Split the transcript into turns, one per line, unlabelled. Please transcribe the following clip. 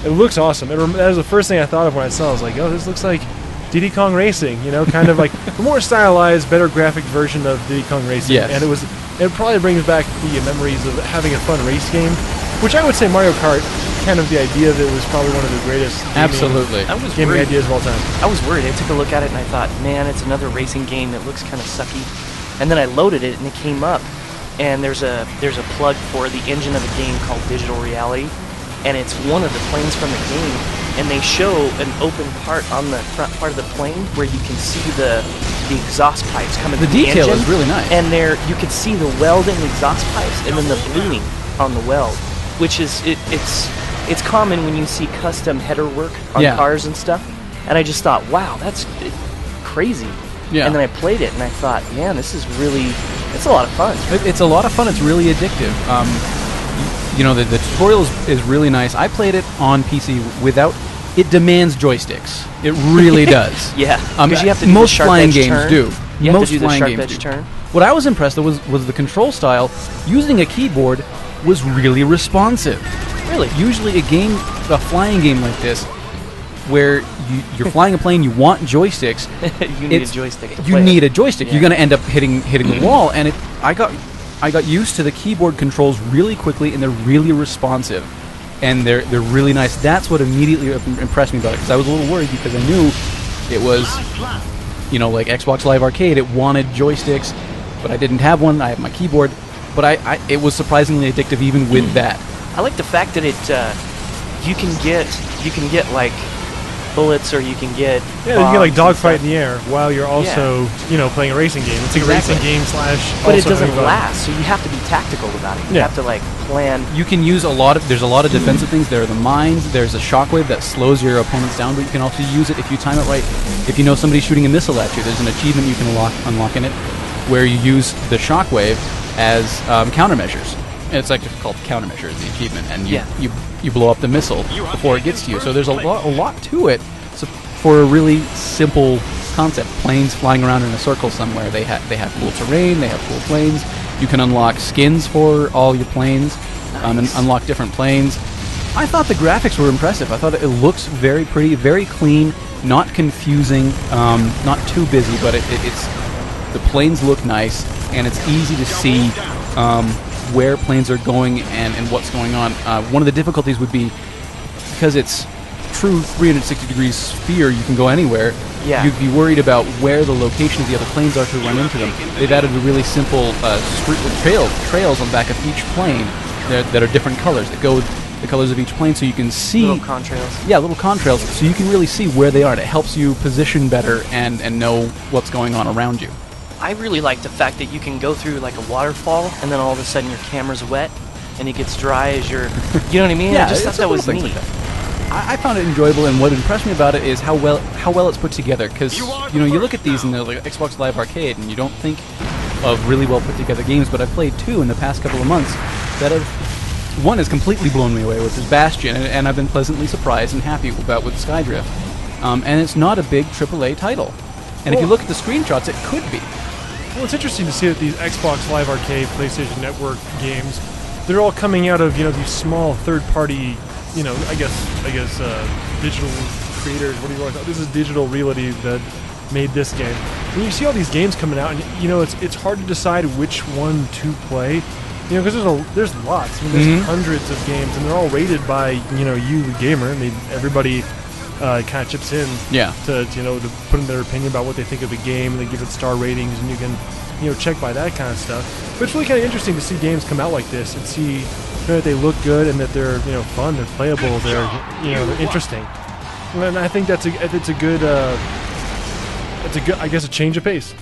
It looks awesome. That was the first thing I thought of when I saw it. I was like, oh, this looks like Diddy Kong Racing, kind of like a more stylized, better graphic version of Diddy Kong Racing.
Yes.
And it probably brings back the memories of having a fun race game, which I would say Mario Kart, kind of the idea of it was probably one of the greatest gaming ideas of all time.
I was worried. I took a look at it and I thought, man, it's another racing game that looks kind of sucky. And then I loaded it and it came up, and there's a plug for the engine of the game called Digital Reality, and it's one of the planes from the game, and they show an open part on the front part of the plane where you can see the exhaust pipes coming from the engine.
The detail is really nice.
And you could see the weld in the exhaust pipes and then the bluing on the weld, which is it's common when you see custom header work on cars and stuff. And I just thought, wow, that's crazy.
Yeah.
And then I played it and I thought, man, it's a lot of fun.
It's a lot of fun. It's really addictive. The tutorial is really nice. I played it on PC without. It demands joysticks. It really does.
Yeah. Because you have to do
most
the sharp
flying
edge
games
turn.
do.
You
most
have to do the
flying
sharp
games
edge
do.
turn.
What I was impressed with was the control style. Using a keyboard was really responsive.
Really?
Usually a flying game like this, where you're flying a plane, you want joysticks.
You need a joystick.
You need a joystick. Yeah. You're going to end up hitting the wall, and I got used to the keyboard controls really quickly, and they're really responsive, and they're really nice. That's what immediately impressed me about it, because I was a little worried because I knew it was, like Xbox Live Arcade. It wanted joysticks, but I didn't have one. I have my keyboard, but it was surprisingly addictive even with that.
I like the fact that you can get like bullets, or you can get
you can get like dogfight in the air while you're also playing a racing game. It's a racing game /
but it doesn't last, so you have to be tactical about it. You have to plan.
You can use there's a lot of defensive things. There are the mines, there's a shockwave that slows your opponents down, but you can also use it if you time it right. If you know somebody's shooting a missile at you, there's an achievement you can unlock in it where you use the shockwave as countermeasures. It's called countermeasure, the achievement, and you blow up the missile before it gets to you. So there's a lot to it. So for a really simple concept, planes flying around in a circle somewhere, they have cool terrain, they have cool planes. You can unlock skins for all your planes, and unlock different planes. I thought the graphics were impressive. I thought it looks very pretty, very clean, not confusing, not too busy, but it's the planes look nice, and it's easy to see where planes are going and what's going on. One of the difficulties would be, because it's true 360 degrees sphere, you can go anywhere.
Yeah.
You'd be worried about where the location of the other planes are to run into them. They've added a really simple trails on the back of each plane that are different colors, that go the colors of each plane, so you can see...
Little contrails.
Yeah, little contrails, so you can really see where they are, and it helps you position better and know what's going on around you.
I really like the fact that you can go through like a waterfall, and then all of a sudden your camera's wet, and it gets dry as you're... You know what I mean?
Yeah,
I just thought that was neat.
Like that. I found it enjoyable, and what impressed me about it is how well it's put together. Because you look at these in the Xbox Live Arcade, and you don't think of really well put together games. But I've played two in the past couple of months that have. One has completely blown me away, which is Bastion, and I've been pleasantly surprised and happy about with SkyDrift. And it's not a big AAA title. And if you look at the screenshots, it could be.
Well, it's interesting to see that these Xbox Live Arcade, PlayStation Network games, they're all coming out of these small third-party, I guess digital creators. What do you want to call it? This is Digital Reality that made this game. When you see all these games coming out, and it's hard to decide which one to play. Because there's lots. I mean, there's hundreds of games, and they're all rated by you, the gamer. I mean, everybody kind of chips in to put in their opinion about what they think of the game, and they give it star ratings, and you can check by that kind of stuff. But it's really kind of interesting to see games come out like this and see that they look good and that they're fun, they're playable, they're they're interesting. And I think it's a good I guess a change of pace.